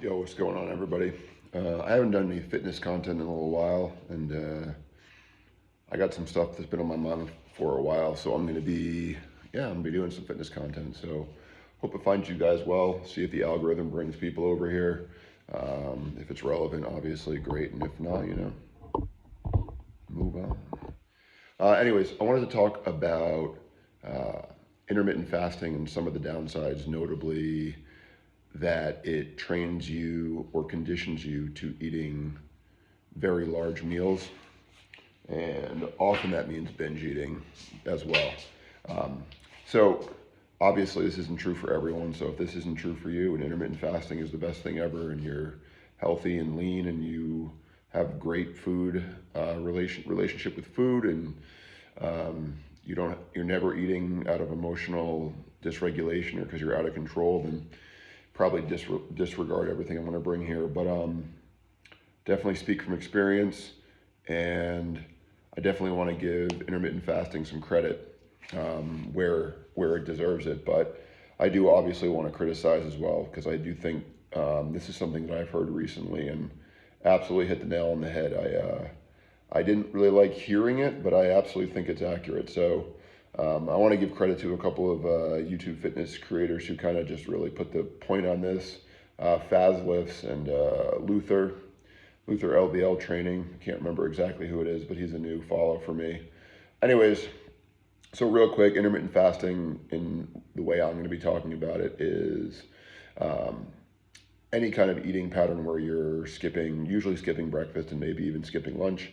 Yo, what's going on, everybody? I haven't done any fitness content in a little while, and I got some stuff that's been on my mind for a while. So I'm gonna be doing some fitness content. So hope it finds you guys well. See if the algorithm brings people over here. If it's relevant, obviously, great, and if not, move on. Anyways, I wanted to talk about uh, intermittent fasting and some of the downsides, notably that it trains you or conditions you to eating very large meals. And often that means binge eating as well. Um, so, obviously, this isn't true for everyone. So, if this isn't true for you, and intermittent fasting is the best thing ever, and you're healthy and lean, and you have great food relationship with food, and you're never eating out of emotional dysregulation or because you're out of control, then probably disregard everything I'm going to bring here. But definitely speak from experience, and I definitely want to give intermittent fasting some credit where it deserves it. But I do obviously want to criticize as well, because I do think this is something that I've heard recently and absolutely hit the nail on the head. I didn't really like hearing it, but I absolutely think it's accurate. So I want to give credit to a couple of YouTube fitness creators who kind of just really put the point on this. Faz Lifts and Luther LBL Training. I can't remember exactly who it is, but he's a new follow for me. Anyways, so real quick, intermittent fasting, in the way I'm going to be talking about it, is um, any kind of eating pattern where you're usually skipping breakfast and maybe even skipping lunch,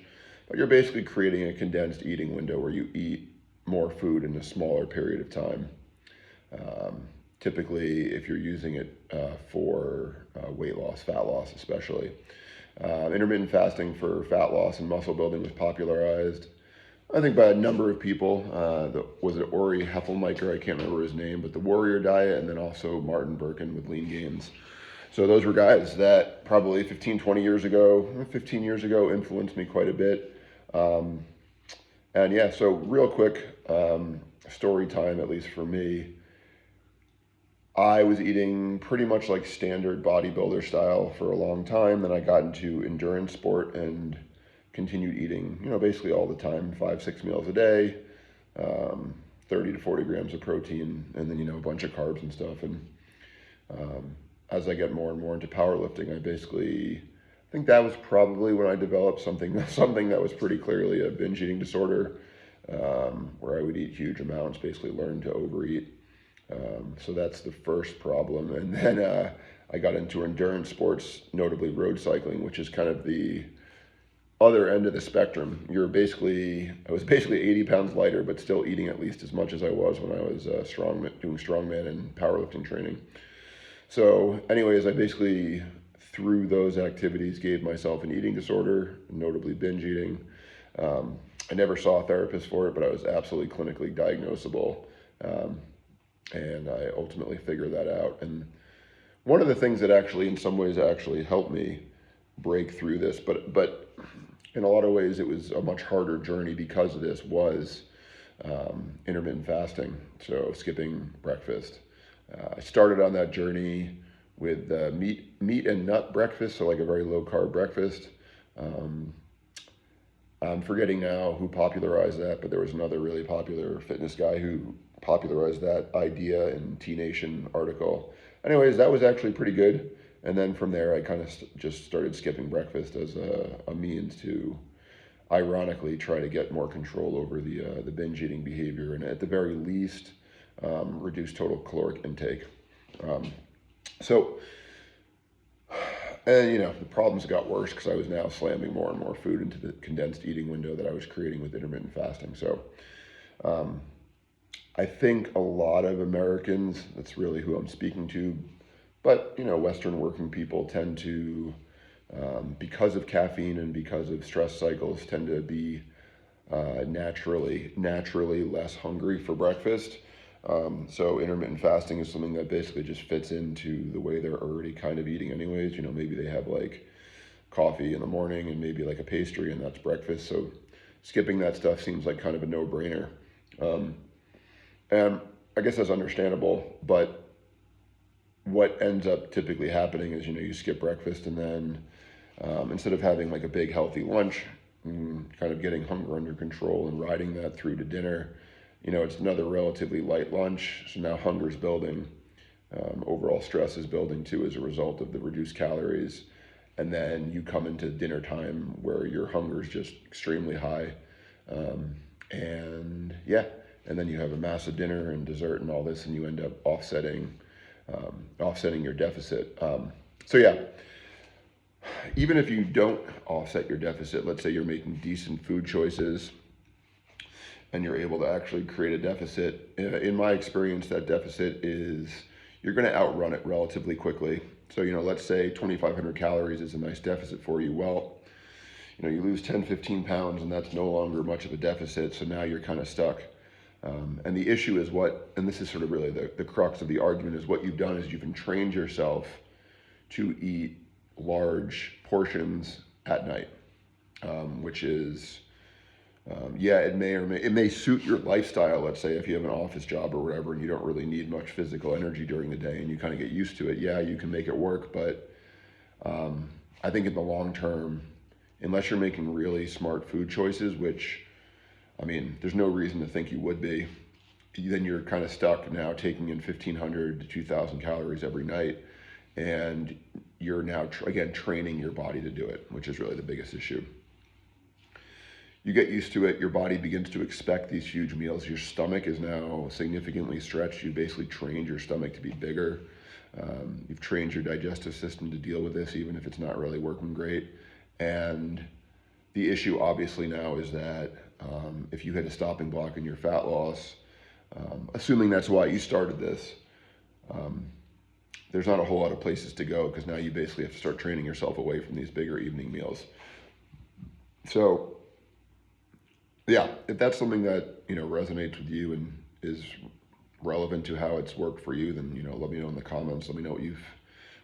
but you're basically creating a condensed eating window where you eat more food in a smaller period of time. Um, Typically, if you're using it for weight loss, fat loss especially. Intermittent fasting for fat loss and muscle building was popularized, I think, by a number of people. Was it Ori Heffelmiker? I can't remember his name, but the Warrior Diet, and then also Martin Birkin with Lean Gains. So those were guys that probably 15 years ago influenced me quite a bit. Um, and yeah, so real quick, story time, at least for me. I was eating pretty much like standard bodybuilder style for a long time. Then I got into endurance sport and continued eating, basically all the time, 5, 6 meals a day, 30 to 40 grams of protein, and then, a bunch of carbs and stuff. And um, as I get more and more into powerlifting, I think that was probably when I developed something that was pretty clearly a binge eating disorder, where I would eat huge amounts, basically learn to overeat. So that's the first problem. And then I got into endurance sports, notably road cycling, which is kind of the other end of the spectrum. I was basically 80 pounds lighter, but still eating at least as much as I was when I was doing strongman and powerlifting training. So, anyways, I basically, through those activities, gave myself an eating disorder, notably binge eating. I never saw a therapist for it, but I was absolutely clinically diagnosable. Um, and I ultimately figured that out. And one of the things that actually, in some ways, actually helped me break through this, but in a lot of ways, it was a much harder journey because of this, was intermittent fasting, so skipping breakfast. I started on that journey with meat and nut breakfast, so like a very low carb breakfast. Um, I'm forgetting now who popularized that, but there was another really popular fitness guy who popularized that idea in T Nation article. Anyways, that was actually pretty good. And then from there, I kind of just started skipping breakfast as a means to, ironically, try to get more control over the binge eating behavior, and at the very least, reduce total caloric intake. Um, so And the problems got worse because I was now slamming more and more food into the condensed eating window that I was creating with intermittent fasting. So um, I think a lot of Americans, that's really who I'm speaking to, but Western working people tend to, because of caffeine and because of stress cycles, tend to be naturally less hungry for breakfast. So intermittent fasting is something that basically just fits into the way they're already kind of eating anyways. Maybe they have like coffee in the morning and maybe like a pastry, and that's breakfast. So skipping that stuff seems like kind of a no-brainer. Um, and I guess that's understandable, but what ends up typically happening is, you skip breakfast, and then instead of having like a big healthy lunch, kind of getting hunger under control and riding that through to dinner, it's another relatively light lunch. So now hunger's building. Overall stress is building too as a result of the reduced calories. And then you come into dinner time where your hunger is just extremely high. And yeah, and then you have a massive dinner and dessert and all this, and you end up offsetting your deficit. So yeah, even if you don't offset your deficit, let's say you're making decent food choices and you're able to actually create a deficit. In my experience, that deficit is, you're going to outrun it relatively quickly. So, let's say 2,500 calories is a nice deficit for you. Well, you lose 10, 15 pounds, and that's no longer much of a deficit. So now you're kind of stuck. And the issue is and this is sort of really the crux of the argument, is what you've done is you've trained yourself to eat large portions at night, which is, it may suit your lifestyle. Let's say if you have an office job or whatever, and you don't really need much physical energy during the day, and you kind of get used to it. Yeah, you can make it work, but I think in the long term, unless you're making really smart food choices, which, there's no reason to think you would be, then you're kind of stuck now taking in 1,500 to 2,000 calories every night, and you're now again training your body to do it, which is really the biggest issue. You get used to it, your body begins to expect these huge meals. Your stomach is now significantly stretched. You basically trained your stomach to be bigger. You've trained your digestive system to deal with this, even if it's not really working great. And the issue obviously now is that if you hit a stopping block in your fat loss, assuming that's why you started this, there's not a whole lot of places to go, because now you basically have to start training yourself away from these bigger evening meals. So yeah, if that's something that, resonates with you and is relevant to how it's worked for you, then, let me know in the comments. Let me know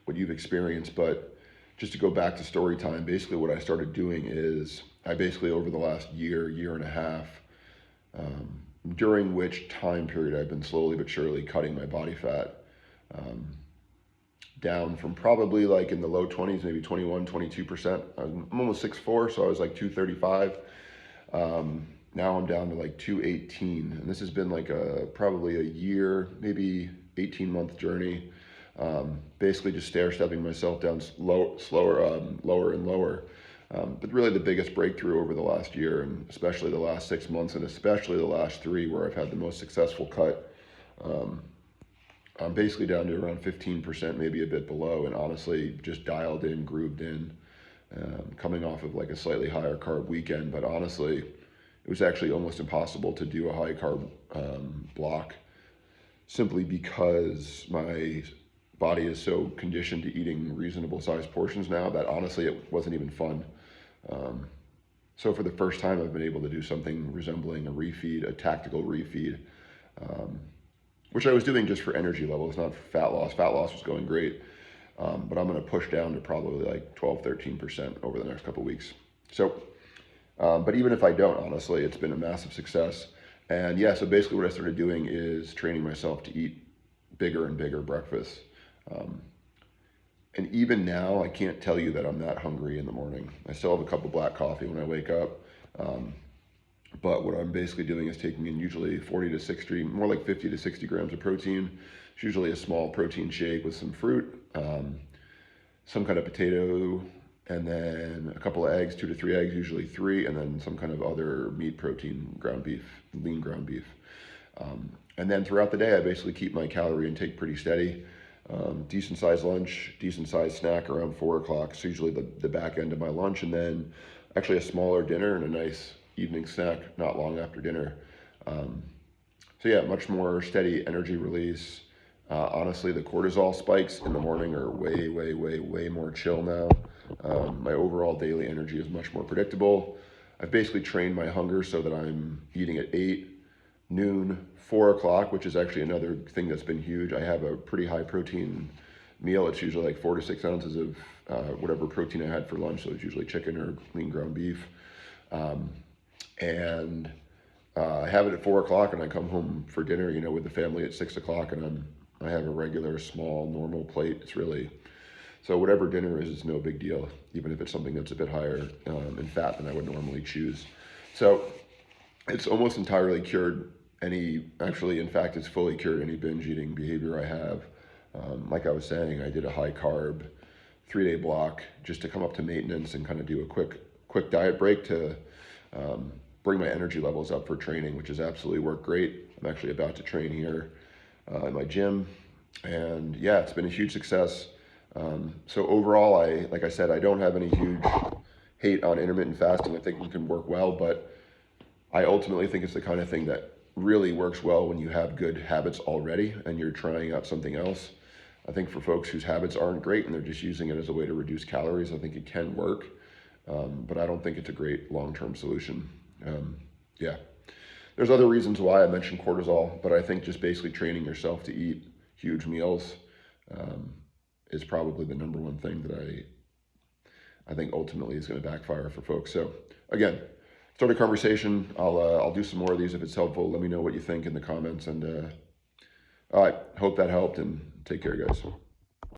what you've experienced. But just to go back to story time, basically what I started doing is I basically, over the last year and a half, during which time period I've been slowly but surely cutting my body fat down from probably like in the low 20s, maybe 21, 22%. I'm almost 6'4", so I was like 235. Now I'm down to like 218, and this has been like probably a year, maybe 18-month journey. Basically just stair-stepping myself down slower, lower and lower. But really the biggest breakthrough over the last year, and especially the last 6 months, and especially the last 3, where I've had the most successful cut. I'm basically down to around 15%, maybe a bit below, and honestly just dialed in, grooved in, coming off of like a slightly higher carb weekend. But honestly, it was actually almost impossible to do a high carb block, simply because my body is so conditioned to eating reasonable sized portions now that honestly it wasn't even fun. So for the first time, I've been able to do something resembling a refeed, a tactical refeed, which I was doing just for energy levels, not for fat loss. Fat loss was going great, but I'm going to push down to probably like 12, 13% over the next couple of weeks. So, but even if I don't, honestly, it's been a massive success. And yeah, so basically what I started doing is training myself to eat bigger and bigger breakfasts. And even now, I can't tell you that I'm that hungry in the morning. I still have a cup of black coffee when I wake up. But what I'm basically doing is taking in usually 40 to 60, more like 50 to 60 grams of protein. It's usually a small protein shake with some fruit, some kind of potato, and then a couple of eggs, 2 to 3 eggs, usually 3, and then some kind of other meat protein, ground beef, lean ground beef. And then throughout the day, I basically keep my calorie intake pretty steady. Decent sized lunch, decent sized snack around 4 o'clock. So usually the back end of my lunch, and then actually a smaller dinner and a nice evening snack not long after dinner. So yeah, much more steady energy release. Honestly, the cortisol spikes in the morning are way more chill now. My overall daily energy is much more predictable. I've basically trained my hunger so that I'm eating at 8, noon, 4 o'clock, which is actually another thing that's been huge. I have a pretty high protein meal. It's usually like 4 to 6 ounces of whatever protein I had for lunch. So it's usually chicken or lean ground beef. I have it at 4 o'clock, and I come home for dinner, with the family at 6 o'clock, and I have a regular small normal plate. It's really, so whatever dinner is no big deal, even if it's something that's a bit higher in fat than I would normally choose. So it's almost entirely cured any, actually, in fact, it's fully cured any binge eating behavior I have. Like I was saying, I did a high carb 3-day block just to come up to maintenance and kind of do a quick diet break to bring my energy levels up for training, which has absolutely worked great. I'm actually about to train here in my gym, and yeah, it's been a huge success. So overall, like I said, I don't have any huge hate on intermittent fasting. I think it can work well, but I ultimately think it's the kind of thing that really works well when you have good habits already and you're trying out something else. I think for folks whose habits aren't great and they're just using it as a way to reduce calories, I think it can work, but I don't think it's a great long-term solution. Yeah, there's other reasons why I mentioned cortisol, but I think just basically training yourself to eat huge meals is probably the number one thing that I think ultimately is going to backfire for folks. So again, start a conversation. I'll do some more of these if it's helpful. Let me know what you think in the comments, and all right, hope that helped, and take care, guys.